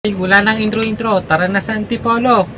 Wala nang intro-intro, tara na sa Antipolo.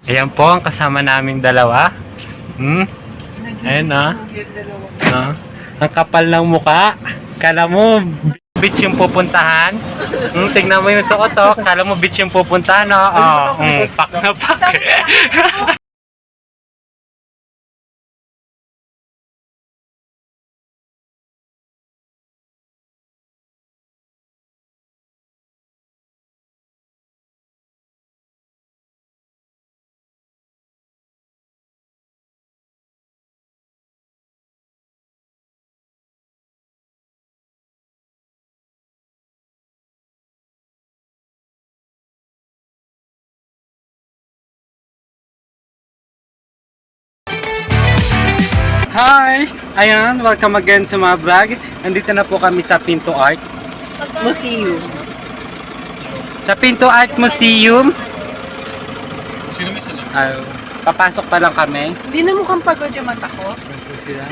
Ayan po ang kasama naming dalawa. Ayan ang kapal ng muka. Kala mo beach yung pupuntahan. Tingnan mo yung suot, oh. Kala mo beach yung pupuntahan, oh. Pak na pak. Hi! Ayan, welcome again sa mga vlog. Nandito na po kami sa Pinto Art Museum. Sa Pinto Art Museum. Sino may sila? Papasok pa lang kami. Hindi na mukhang pagod yung mata ko. Sila.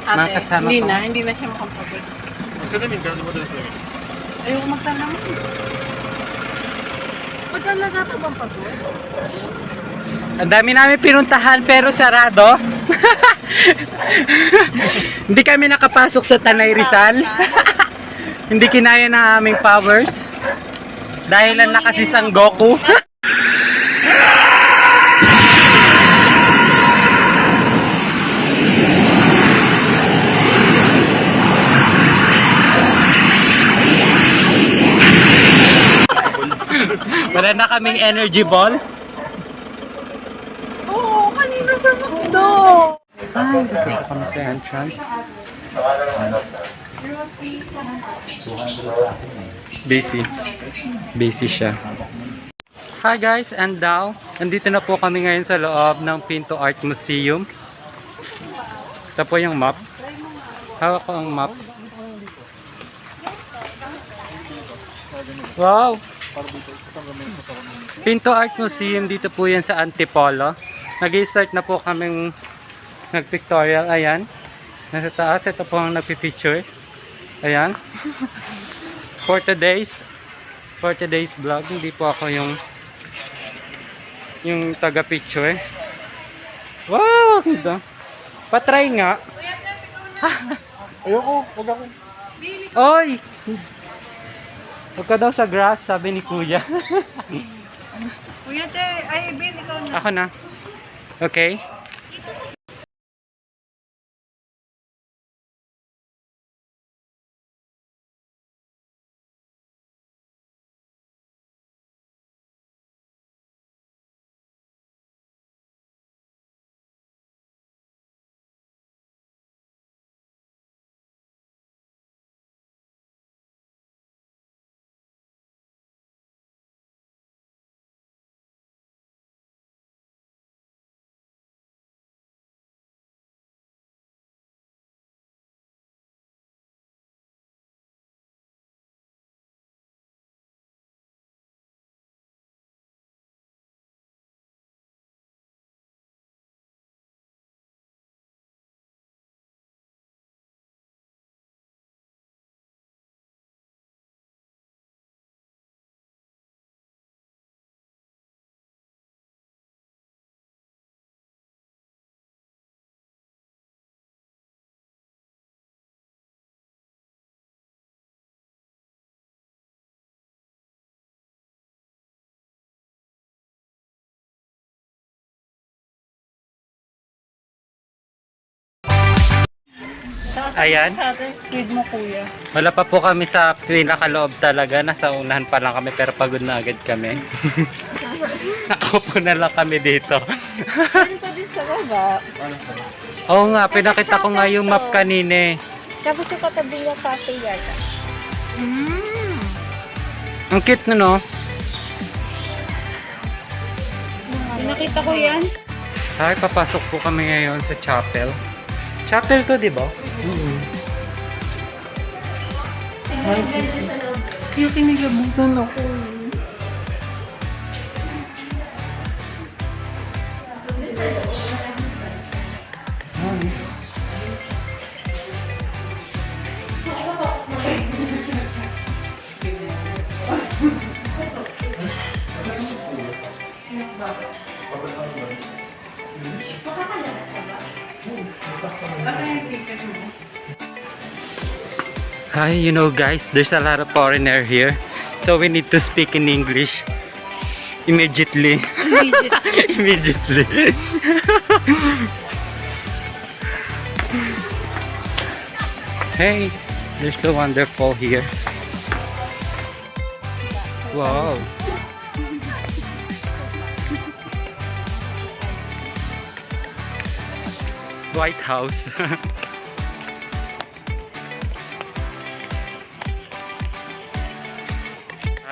Ate, Mga kasama hindi ko. hindi na siya mukhang pagod. Magkalamin ka, ano mo doon sa'yo? Ayoko magtanong. Magkalaga ka bang pagod? Ang dami namin pinuntahan pero sarado. Hindi kami nakapasok sa Tanay Rizal. Hindi kinaya ng aming powers. Dahilan na kasi sang Goku. Wala na kaming energy ball. Oo, kanina sa mundo. Ay, dito kami sa entrance. Busy siya. Hi guys, and now, nandito na po kami ngayon sa loob ng Pinto Art Museum. Ito po yung map. Hawak ko ang map. Wow! Pinto Art Museum, dito po yan sa Antipolo. Nag-i-start na po kaming nag-pictorial. Ayan. Nasa taas, ito po ang nagpipicture. Ayan. For today's vlog, hindi po ako yung taga-picture. Wow! Ganda. Patry nga. Ayoko, wag ako. Oy! Huwag ka daw sa grass, sabi ni Kuya. Kuya, Ben, ikaw na. Ako na. Okay. Ayan. Speed mo, kuya. Wala pa po kami sa pinakaloob talaga. Nasa unahan pa lang kami pero pagod na agad kami. Nakaupo na lang kami dito. Meron pa din sa baba. Oo nga, pinakita ko nga yung map kanine. Tapos yung katabi niya cafe yata. Ang cute na, no? Nakita ko yan. Ay, papasok po kami ngayon sa chapel. Chapel to, di ba? Kaya kinigabutan ako. Hi, you know guys, there's a lot of foreigner here. So we need to speak in English. Immediately. Immediately. Hey, they're so wonderful here. Wow. White House.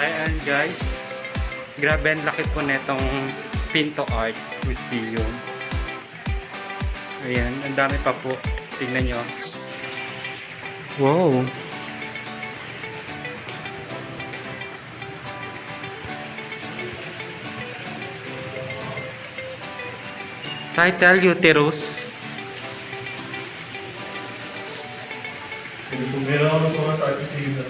Ayan guys, grabe ang laki po netong Pinto Art Museum. Ayan, ang dami pa po. Tingnan nyo. Wow. Title Uterus. Kung meron ako ng mga sa akin sa iyo.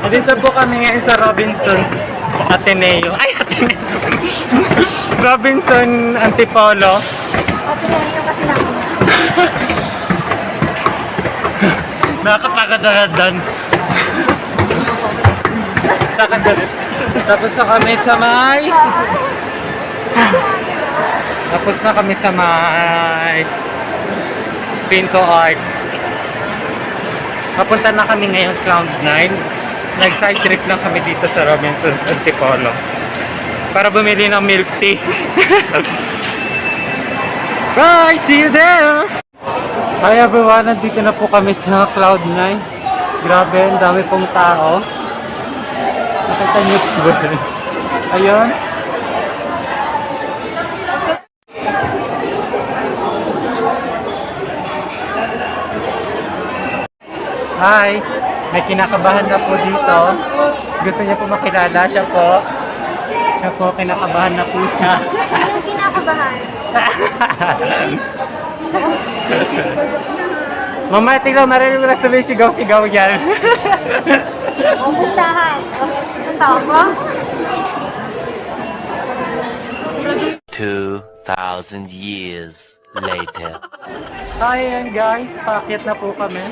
Dito po kami ngayon sa Robinson Ateneo. Ay, Ateneo! Robinson Antipolo. Nakakapagod na doon. Tapos na kami sa may... Tapos na kami sa may... Pinto Art. Papunta na kami ngayon Cloud9. Nag-side trip lang kami dito sa Robinson's Antipolo. Para bumili ng milk tea. Bye! See you there! Hi everyone! Nandito na po kami sa Cloud9. Grabe, ang dami pong tao. Nakita niyo po. Ayun. Hi! May kinakabahan na po dito. Gusto niya po makilala. Siya po, kinakabahan na po siya. Anong kinakabahan? Mamaya tignan, narinig mo na sumisigaw-sigaw yan. Umustahan. Ang tao ko? 2,000 years later. Hi yan guys, paakyat na po kami.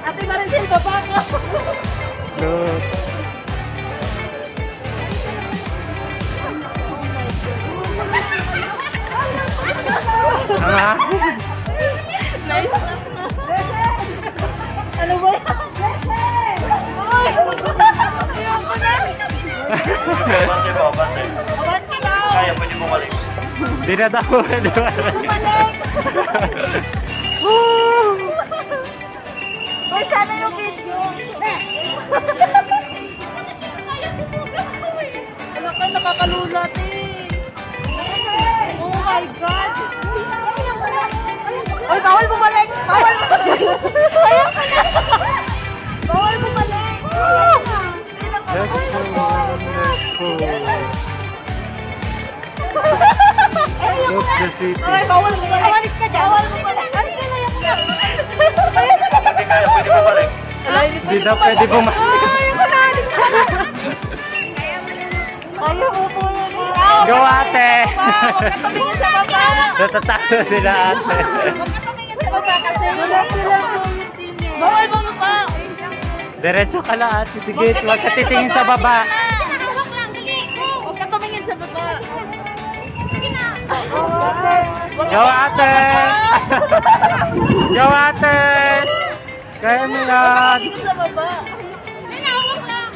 Ate Maricel, baba ka. Good. Tama? Nice. Ano ba yan? Ayoko na. Bante ba? Bante. Bante daw. Kaya pwede bumalik. Di na daw. Bumalik. Uy, sana yung video. Alam ka, nakakalulat eh. Oh my God. Uy, bawal bumalik. Bawal bumalik. Ayaw ka na. Bawal bumalik. That's so wonderful. Look the city. Ay, bawal bumalik. Alis ka dyan. Bawal bumalik. Alis ka na yan. Hindi kaya pwede bumalik. Di daw pwede bumalik. Ayaw mo po yan. Go ate! Huwag ka tumingin sa baba. Natatakot sila ate. Huwag ka tumingin sa baba kasi wala sila bawal bumaba. Diretso ka lang ate. Sige, huwag ka titingin sa baba. Huwag lang, dali. Huwag ka tumingin sa baba. Sige na. Go ate! Go ate! Kaya mo yan. Sa baba. Huwag lang.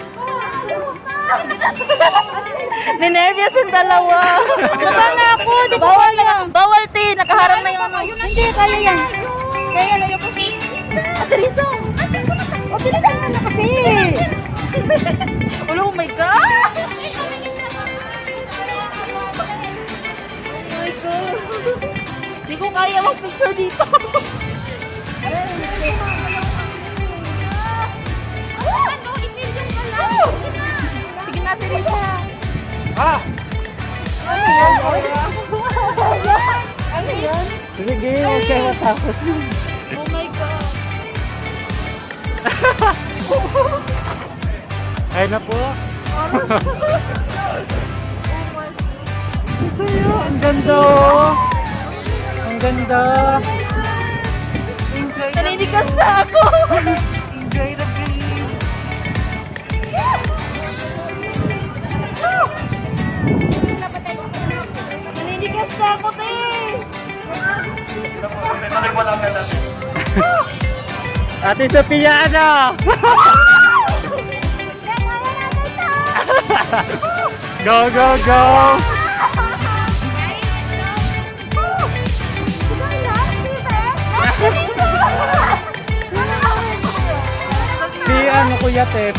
Ninervyos yung dalawa. Baba na ako. Di bawal na. Bawal te. Nakaharap na yung ano. Hindi, kaya yan. Kaya yan. Ayoko. Ate Rizzo. O, bilisan mo na kasi. Oh my God. Oh my God. Di ko kaya mag-picture dito. Ano? I-film ka lang. Sige na, Teresa. Ah! Ano yan? Ano yan? Sige, huwag kayo matakot. Oh my God. Ay na po. Sa'yo, ang ganda oh. Ang ganda. Naninigas na ako. Enjoy the view. Naninigas na ako, te. Balik mo lang ka natin. Ate Sophia, ano? Go, go, go! Si ano Kuya Tep?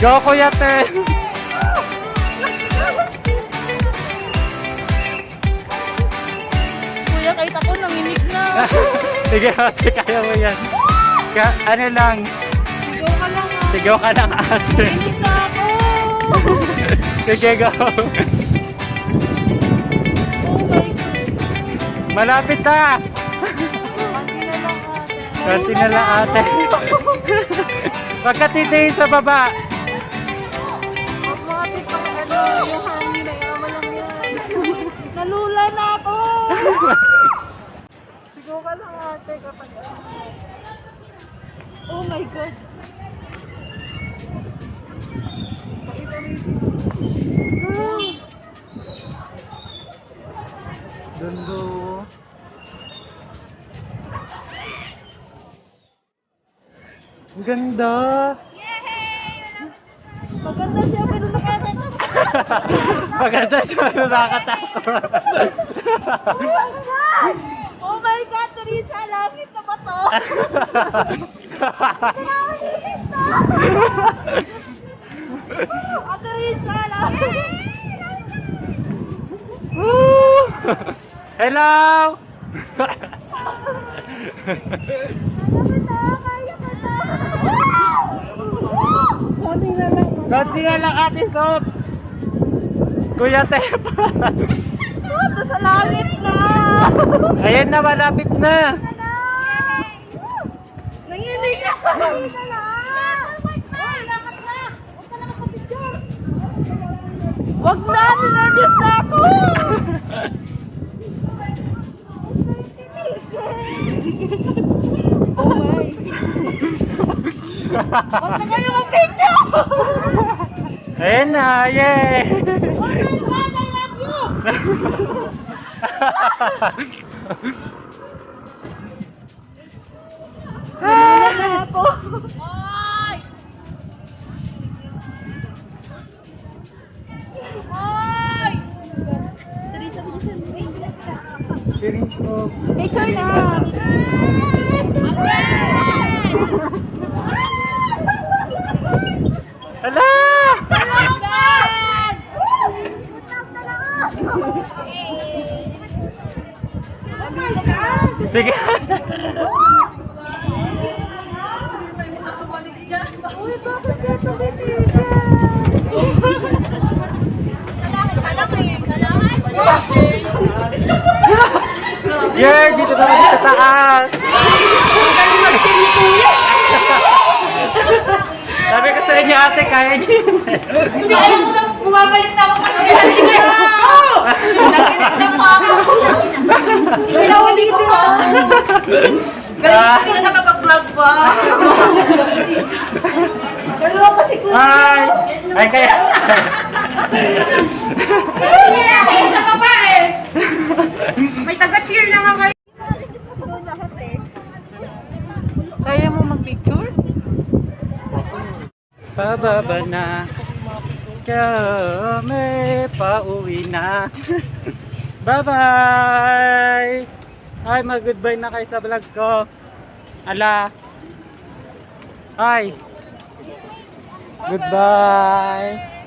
Go Kuya Tep! Sige, ate, kaya mo yan. Ano lang, Sigaw ka lang ah. sigaw ka lang ate. Nainis na ako. Sige, go. Oh my God. Malapit na. Konti na lang ate. Konti na lang ate. Huwag ka titihin sa baba. Mati pa ano, yung hangin na yama lang yan. Nalula na ako. Sigaw ka lang ate kapag oh my God. Dundo. Ang ganda. Maganda siya pero nakakatakot. Maganda siya, nakakatakot. Oh my God, Teresa, langit na ba to? Langit na! Ah, Teresa, langit! Woo! Hello! Kaya ko na! Konti na lang. Konti na lang ate Sob. Kuya Tep. Ito sa langit na! Ayan na, malapit na. Nanginig ako! Nanginig na lang! Hoy, lakad na! Huwag ka na magpapicture! Huwag na! Ninervyos na ako! Oh my! Huwag na kayo mag-picture! Ayan na, yay! Oh my God, I love you! Nanginig na ako! Hoy! Hoy! Teresa, bilisan mo. Feeling ko. Picture na! Hala! Sige. Uy, bakit ka tumitigil? Yay! Dito na kami sa taas! Sabi ko sa inyo ate, kaya niyo yun. Hindi, alam ko na bumabalik na ako kasi nakinig na po ako. Pinawali ko pa. Galing ko na nakapag-vlog pa. Dalawa kasi ko. Hi! Ay, kaya... Isa pa ba eh? May taga-cheer na nga kayo. Kaya mo mag-picture? Pababa na kami, pauwi na. Bye-bye! Ay, mag-goodbye na kayo sa vlog ko. Ala. Hi! Goodbye!